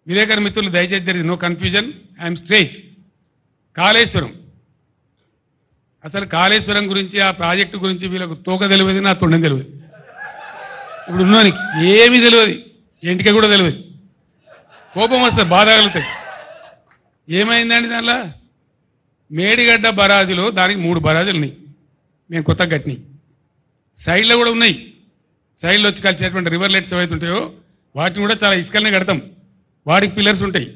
విలేకరు మిత్రులు దయచేసి there is no confusion, I am straight. Kaleshwaram అసలు కాళేశ్వరం గురించి ఆ ప్రాజెక్టు గురించి వీళ్ళకు తోక తెలియదు, నా తొండం తెలియదు. ఇప్పుడు ఉన్నోనికి ఏమీ తెలియదు, ఇంటికి కూడా తెలియదు. కోపం వస్తుంది, బాధ కలుగుతాయి. ఏమైందండి దానిలో? మేడిగడ్డ బరాజులో దానికి 3 బరాజులు ఉన్నాయి, మేము కొత్తగా కట్టినాయి. సైడ్లో కూడా ఉన్నాయి. సైడ్లో వచ్చి కలిసేటువంటి రివర్లెట్స్ ఏవైతే ఉంటాయో వాటిని కూడా చాలా ఇసుకలనే కడతాం, వాటికి పిల్లర్స్ ఉంటాయి.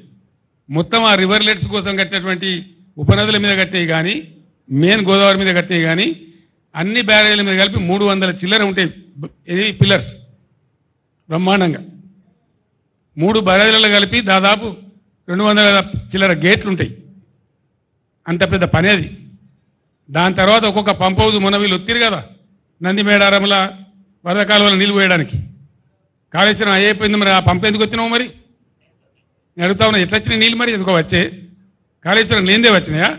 మొత్తం ఆ రివర్లెట్స్ కోసం కట్టినటువంటి ఉపనదుల మీద కట్టినవి కానీ మెయిన్ గోదావరి మీద కట్టినవి కానీ అన్ని బ్యారేజీల మీద కలిపి 300 చిల్లర ఉంటాయి. ఇది పిల్లర్స్ బ్రహ్మాండంగా 3 బ్యారేజీలలో కలిపి దాదాపు 200 చిల్లర గేట్లు ఉంటాయి. అంత పెద్ద పని అది. దాని తర్వాత ఒక్కొక్క పంప్ హౌస్ మొన్న వీళ్ళు ఒత్తిరు కదా నంది మేడారంల వరద కాలువలో నీళ్ళు పోయడానికి. కాళేశ్వరం అయిపోయింది, మరి ఆ పంప్ ఎందుకు వచ్చినావు? మరి నేను అడుగుతా ఉన్నా, ఎట్లా వచ్చినాయి నీళ్ళు? మరి ఎందుకో వచ్చే కాళేశ్వరం లేనిదే వచ్చినాయా?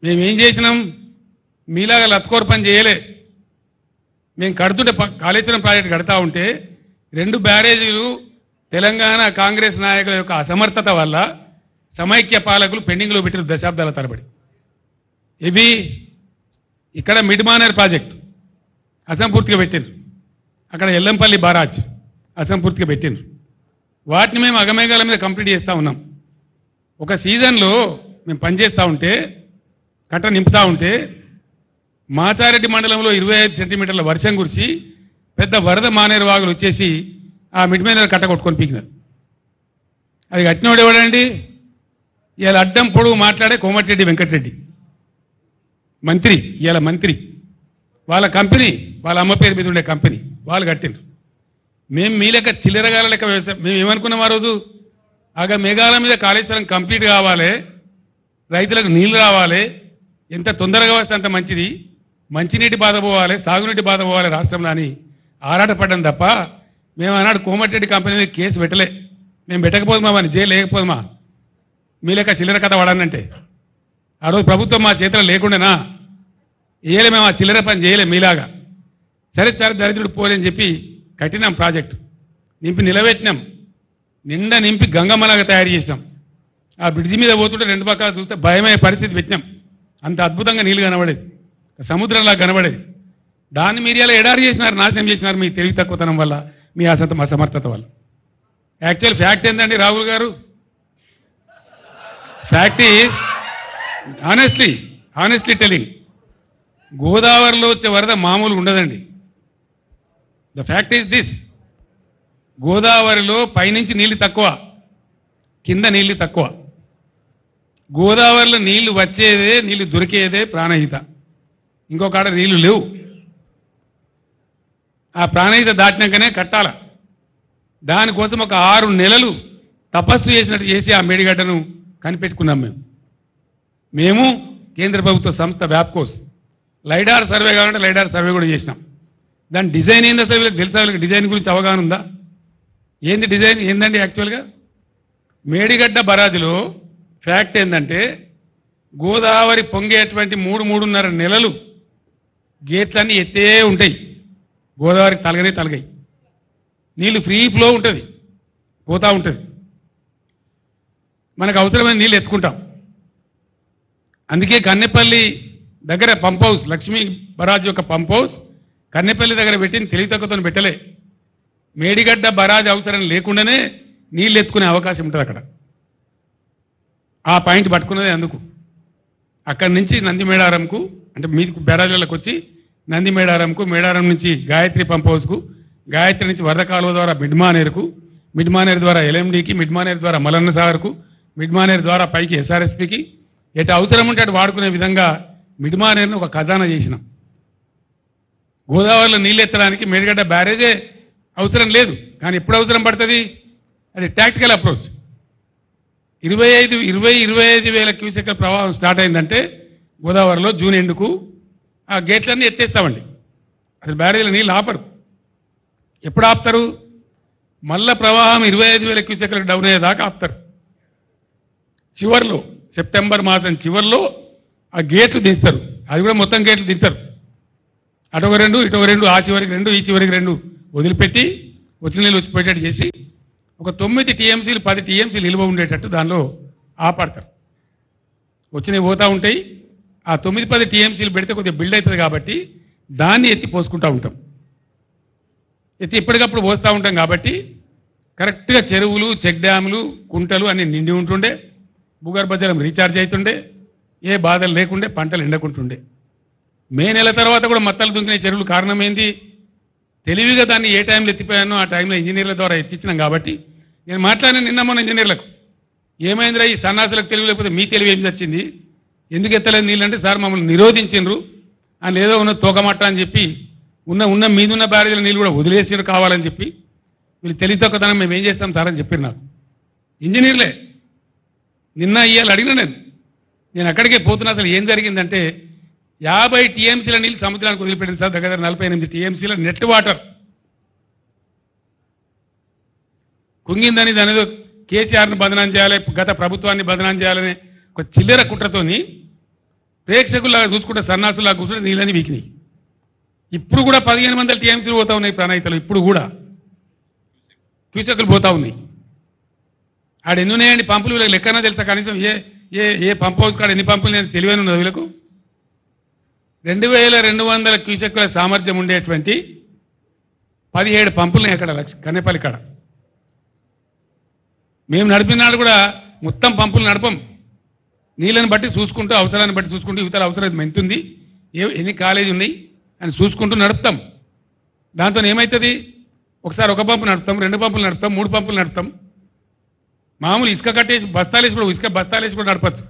మేమేం చేసినాం? మీలాగా లత్కోర పని చేయలే. మేము కడుతుంటే కాళేశ్వరం ప్రాజెక్టు కడతా ఉంటే 2 బ్యారేజీలు తెలంగాణ కాంగ్రెస్ నాయకుల యొక్క అసమర్థత వల్ల సమైక్య పాలకులు పెండింగ్లో పెట్టిన దశాబ్దాల తరబడి. ఇవి ఇక్కడ మిడ్మానేర్ ప్రాజెక్టు అసంపూర్తిగా పెట్టిండ్రు, అక్కడ ఎల్లంపల్లి బారాజ్ అసంపూర్తిగా పెట్టిండ్రు. వాటిని మేము అగమేఘాల మీద కంప్లీట్ చేస్తూ ఉన్నాం. ఒక సీజన్లో మేము పనిచేస్తూ ఉంటే కట్ట నింపుతూ ఉంటే మాచారెడ్డి మండలంలో 25 సెంటీమీటర్ల వర్షం కురిసి పెద్ద వరద మానేరు వాగులు వచ్చేసి ఆ మిడ్మానేర్ కట్ట కొట్టుకొని పీకినారు. అది కట్టినోడు ఎవడండి? ఇవాళ అడ్డం పొడుగు మాట్లాడే కోమటిరెడ్డి వెంకటరెడ్డి మంత్రి, ఇవాళ మంత్రి. వాళ్ళ కంపెనీ, వాళ్ళ అమ్మ పేరు మీద ఉండే కంపెనీ వాళ్ళు కట్టిండ్రు. మేము మీ లెక్క చిల్లరగాల లెక్క వ్యవసాయం. మేము ఏమనుకున్నాం ఆ రోజు? మేఘాల మీద కాళేశ్వరం కంప్లీట్ కావాలి, రైతులకు నీళ్లు రావాలి, ఎంత తొందరగా వస్తే అంత మంచిది, మంచినీటి బాధ పోవాలి, సాగునీటి బాధ పోవాలి రాష్ట్రంలో అని ఆరాటపడ్డాం తప్ప మేము ఆనాడు కోమటిరెడ్డి కంపెనీ మీద కేసు పెట్టలే. మేము పెట్టకపోదుమా, అని జైలు లేకపోదుమా? మీ లెక్క చిల్లర కథ వాడానంటే ఆ రోజు ప్రభుత్వం మా చేతిలో లేకుండానా? ఏలే, మేము ఆ చిల్లర పని చేయలేం మీలాగా. సరే సరే దరిద్రుడు పోలేని చెప్పి కట్టినాం ప్రాజెక్టు, నింపి నిలబెట్టినాం, నిండా నింపి గంగమ్మలాగా తయారు చేసినాం. ఆ బ్రిడ్జి మీద పోతుంటే 2 పక్కల చూస్తే భయమయ్యే పరిస్థితి పెట్టినాం. అంత అద్భుతంగా నీళ్ళు కనబడేది, సముద్రంలా కనబడేది. దాన్ని మీరు ఇలా ఎడారి చేసినారు, నాశనం చేసినారు మీ తెలివి తక్కువతనం వల్ల, మీ అసమర్థత వల్ల. యాక్చువల్ ఫ్యాక్ట్ ఏంటండి రాహుల్ గారు? ఫ్యాక్ట్ ఈజ్ హానెస్ట్లీ టెలింగ్, గోదావరిలో వచ్చే వరద మామూలుగా ఉండదండి. ద ఫ్యాక్ట్ ఈజ్ దిస్, గోదావరిలో పైనుంచి నీళ్లు తక్కువ, కింద నీళ్లు తక్కువ. గోదావరిలో నీళ్లు వచ్చేదే, నీళ్లు దొరికేదే ప్రాణహిత, ఇంకొక ఆడ నీళ్లు లేవు. ఆ ప్రాణహిత దాటినాకనే కట్టాల. దానికోసం ఒక 6 నెలలు తపస్సు చేసినట్టు చేసి ఆ మేడిగడ్డను కనిపెట్టుకున్నాం. మేము కేంద్ర ప్రభుత్వ సంస్థ వ్యాప్కోస్ లైడార్ సర్వే కావాలంటే లైడార్ సర్వే కూడా చేసినాం. దాని డిజైన్ ఏంది అసలు వీళ్ళకి తెలుసా? వీళ్ళకి డిజైన్ గురించి అవగాహన ఉందా? ఏంది డిజైన్ ఏందండి? యాక్చువల్గా మేడిగడ్డ బరాజులో ఫ్యాక్ట్ ఏంటంటే గోదావరి పొంగేటువంటి 3-3.5 నెలలు గేట్లన్నీ ఎత్తే ఉంటాయి. గోదావరికి తలగాయి, నీళ్లు ఫ్రీ ఫ్లో ఉంటుంది, పోతూ ఉంటుంది. మనకు అవసరమైన నీళ్ళు ఎత్తుకుంటాం. అందుకే కన్నెపల్లి దగ్గర పంప్ హౌస్, లక్ష్మీ బరాజ్ యొక్క పంప్ హౌస్ కన్నెపల్లి దగ్గర పెట్టిన తెలివి తక్కువతో పెట్టలే. మేడిగడ్డ బరాజ్ అవసరం లేకుండానే నీళ్ళు ఎత్తుకునే అవకాశం ఉంటుంది అక్కడ. ఆ పాయింట్ పట్టుకున్నదే అందుకు. అక్కడి నుంచి నంది మేడారంకు, అంటే మీది బరాజులకు వచ్చి నంది మేడారంకు, మేడారం నుంచి గాయత్రి పంప్ హౌస్కు, గాయత్రి నుంచి వరద కాలువ ద్వారా మిడ్మానేరుకు, మిడ్మానేరు ద్వారా ఎల్ఎండికి, మిడ్మానేరు ద్వారా మలన్న సాగర్కు, మిడ్మానేరు ద్వారా పైకి ఎస్ఆర్ఎస్పికి, ఎటు అవసరం ఉంటే అటు వాడుకునే విధంగా మిడ్మానేరును ఒక ఖజానా చేసినాం. గోదావరిలో నీళ్ళు ఎత్తడానికి మేడిగడ్డ బ్యారేజే అవసరం లేదు, కానీ ఎప్పుడు అవసరం పడుతుంది? అది టాక్టికల్ అప్రోచ్. 25 వేల క్యూసెక్ల ప్రవాహం స్టార్ట్ అయిందంటే గోదావరిలో జూన్ ఎండుకు ఆ గేట్లన్నీ ఎత్తేస్తామండి. అసలు బ్యారేజీలో నీళ్ళు ఆపరు. ఎప్పుడు ఆపుతారు? మళ్ళా ప్రవాహం 25,000 క్యూసెక్లకు డౌన్ అయ్యేదాకా ఆపుతారు. చివరిలో సెప్టెంబర్ మాసం చివరిలో ఆ గేట్లు దించుతారు. అది కూడా మొత్తం గేట్లు దించరు. అటొక 2 ఇటొక 2, ఆ చివరికి 2 ఈ చివరికి 2 వదిలిపెట్టి వచ్చిన నీళ్ళు వచ్చిపోయేటట్టు చేసి ఒక 9 టీఎంసీలు 10 టీఎంసీలు నిల్వ ఉండేటట్టు దానిలో ఆపడతారు. వచ్చినవి పోతూ ఉంటాయి. ఆ 9-10 టీఎంసీలు పెడితే కొద్దిగా బిల్డ్ అవుతుంది కాబట్టి దాన్ని ఎత్తి పోసుకుంటూ ఉంటాం. ఎత్తి ఎప్పటికప్పుడు పోస్తూ ఉంటాం కాబట్టి కరెక్ట్గా చెరువులు, చెక్ డ్యాములు, కుంటలు అన్ని నిండి ఉంటుండే, భూగర్భ జలం రీఛార్జ్ అవుతుండే, ఏ బాధలు లేకుండే, పంటలు ఎండకుంటుండే. మే నెల తర్వాత కూడా మత్తలు దుంకిన చెరువులు కారణమైంది తెలివిగా దాన్ని ఏ టైంలో ఎత్తిపోయానో ఆ టైంలో ఇంజనీర్ల ద్వారా ఎత్తించినాం. కాబట్టి నేను మాట్లాడిన నిన్న మొన్న ఇంజనీర్లకు ఏమైందిరా ఈ సన్నాసులకు తెలివి లేకపోతే మీ తెలివి ఏం వచ్చింది, ఎందుకు ఎత్తలేదు నీళ్ళు అంటే సార్ మమ్మల్ని నిరోధించిండ్రు అని ఏదో ఉన్న తోకమట్ట అని చెప్పి ఉన్న మీదున్న బ్యారేజీల నీళ్ళు కూడా వదిలేసారు కావాలని చెప్పి వీళ్ళు తెలివితొక్కతనం మేము ఏం చేస్తాం సార్ అని చెప్పారు నాకు ఇంజనీర్లే. నిన్న ఇవాళ అడిగిన నేను అక్కడికే పోతున్నా. అసలు ఏం జరిగిందంటే 50 టీఎంసీల నీళ్ళు సముద్రానికి వదిలిపెట్టింది సార్. దగ్గర 48 టీఎంసీల నెట్ వాటర్ కుంగిందని దాని ఏదో కేసీఆర్ను బదనాం చేయాలి, గత ప్రభుత్వాన్ని బదనాం చేయాలని ఒక చిల్లర కుట్రతోని ప్రేక్షకుల్లాగా చూసుకుంటే సన్నాసులాగా కూర్చుంటే నీళ్ళని వీకినాయి. ఇప్పుడు కూడా 1500 టీఎంసీలు పోతా ఉన్నాయి ప్రణాయితలు. ఇప్పుడు కూడా క్యూసెక్కులు పోతా ఉన్నాయి. ఆడ ఎన్ని ఉన్నాయండి పంపులు? వీళ్ళకి లెక్కనా తెలుసా? కనీసం ఏ పంప్ హౌస్ కాడ ఎన్ని పంపులు నేను తెలివైన ఉన్నది వీళ్ళకు. 2200 క్యూసెక్కుల సామర్థ్యం ఉండేటువంటి 17 పంపులున్నాయి అక్కడ కన్నెపల్లి కాడ. మేము నడిపినాడు కూడా మొత్తం పంపులు నడపం. నీళ్ళని బట్టి చూసుకుంటూ, అవసరాన్ని బట్టి చూసుకుంటూ, ఇతర అవసరం ఎంతుంది, ఎన్ని కాలేజీ ఉన్నాయి అని చూసుకుంటూ నడుపుతాం. దాంతో ఏమవుతుంది, ఒకసారి ఒక పంపు నడుపుతాం, 2 పంపులు నడుపుతాం, 3 పంపులు నడుపుతాం. మామూలు ఇసుక కట్టేసి బస్తాలేసి కూడా ఇసుక బస్తాలేసి కూడా నడపచ్చు.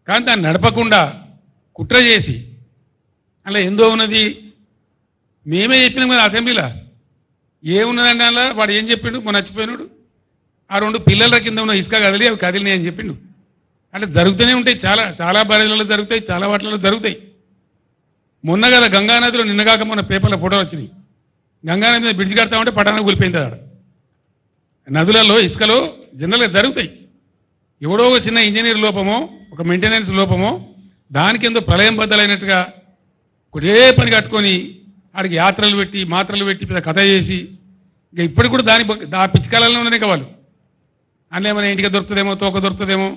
కానీ దాన్ని నడపకుండా కుట్ర చేసి అలా ఎందో ఉన్నది. మేమే చెప్పినాం కదా అసెంబ్లీలో, ఏమున్నదండి అలా వాడు ఏం చెప్పిండు, మొన్న నచ్చిపోయినాడు. ఆ 2 పిల్లల కింద ఉన్న ఇసుక కదిలి అవి కదిలినాయి అని చెప్పిండు. అంటే జరుగుతూనే ఉంటాయి, చాలా బరేలలో జరుగుతాయి, చాలా వాటిలలో జరుగుతాయి. మొన్న కదా గంగానదిలో నిన్నగాక మొన్న పేపర్లో ఫోటోలు వచ్చినాయి. గంగానది మీద బ్రిడ్జ్ కడతామంటే పటాన కూలిపోయింది. ఆడ నదులలో ఇసుకలో జనరల్గా జరుగుతాయి. ఎవడో ఒక చిన్న ఇంజనీర్ లోపమో, ఒక మెయింటెనెన్స్ లోపమో, దానికి ఎంతో ప్రళయం బద్దలైనట్టుగా ఒకటే పని కట్టుకొని ఆడికి యాత్రలు పెట్టి మాత్రలు పెట్టి పెద్ద కథ చేసి ఇక ఇప్పటికి కూడా ఆ పిచ్చికాలంలో ఉన్నదే కావాలి. అందులో ఏమైనా ఇంటికి దొరుకుతుందేమో, తోక దొరుకుతుందేమో,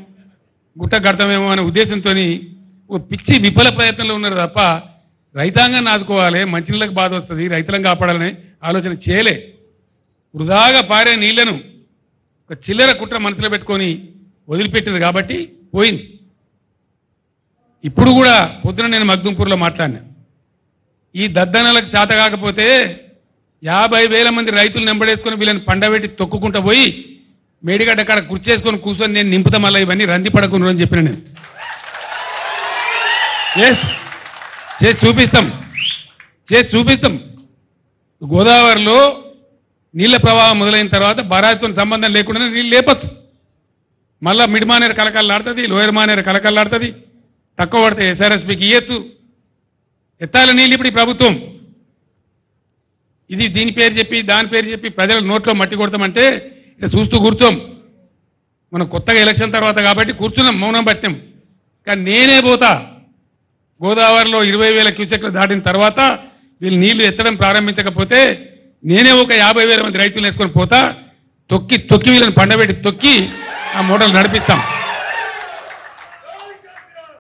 గుట్ట కడతామేమో అనే ఉద్దేశంతో ఓ పిచ్చి విఫల ప్రయత్నంలో ఉన్నారు తప్ప రైతాంగాన్ని ఆదుకోవాలి, మంచినీళ్ళకి బాధ వస్తుంది, రైతులను కాపాడాలనే ఆలోచన చేయలే. వృధాగా పారే నీళ్లను ఒక చిల్లర కుట్ర మనసులో పెట్టుకొని వదిలిపెట్టింది కాబట్టి పోయింది. ఇప్పుడు కూడా పొద్దున నేను మగ్దుంపూర్లో మాట్లాడినా. ఈ దద్దనలకు చేత కాకపోతే 50,000 మంది రైతులు నెంబడేసుకొని వీళ్ళని పండబెట్టి తొక్కుకుంటూ పోయి మేడిగడ్డ కాడ కుర్చేసుకొని కూర్చొని నేను నింపుతా మళ్ళీ ఇవన్నీ రంది పడకుండా అని చెప్పిన నేను. చేసి చూపిస్తాం. గోదావరిలో నీళ్ల ప్రవాహం మొదలైన తర్వాత బరాయితో సంబంధం లేకుండా నీళ్ళు లేపచ్చు. మళ్ళా మిడ్ మానేరు కలకల్లాడుతుంది, లోయర్ మానేరు కలకల్లాడుతుంది. తక్కువ పడితే ఎస్ఆర్ఎస్పీకి ఇయ్యచ్చు. ఎత్తాల నీళ్ళు ఇప్పుడు ఈ ప్రభుత్వం ఇది దీని పేరు చెప్పి దాని పేరు చెప్పి ప్రజల నోట్లో మట్టి కొడతామంటే ఇక చూస్తూ కూర్చోం. మనం కొత్తగా ఎలక్షన్ తర్వాత కాబట్టి కూర్చున్నాం, మౌనం పట్టాం. కానీ నేనే పోతా గోదావరిలో 20,000 క్యూసెక్లు దాటిన తర్వాత వీళ్ళు నీళ్లు ఎత్తడం ప్రారంభించకపోతే నేనే ఒక 50,000 మంది రైతులు వేసుకొని పోతా. తొక్కి వీళ్ళని పండబెట్టి తొక్కి ఆ మోటార్లు నడిపిస్తాం.